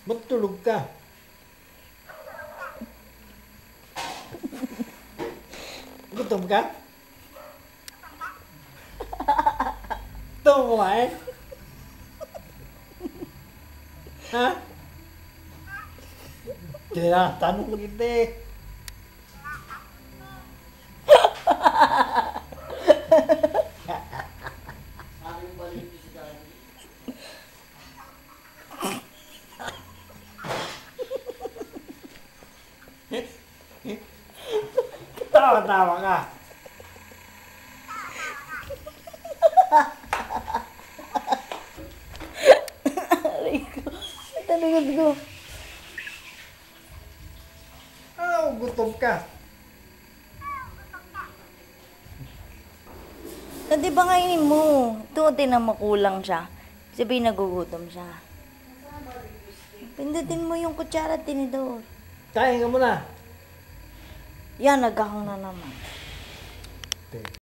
Matulog ka. Gutom ka? Gutom mo kumain? Ha? Tinatanong kita eh. Tawa-tawa ka. Aray ko. Tanungod ko. Gutom ka. Di ba kainin mo? Ito, tinan mo kulang siya. Sabihin nagugutom siya. Pindutin mo yung kutsara at tinidor. Kain ka muna. Yan, naghahang na naman.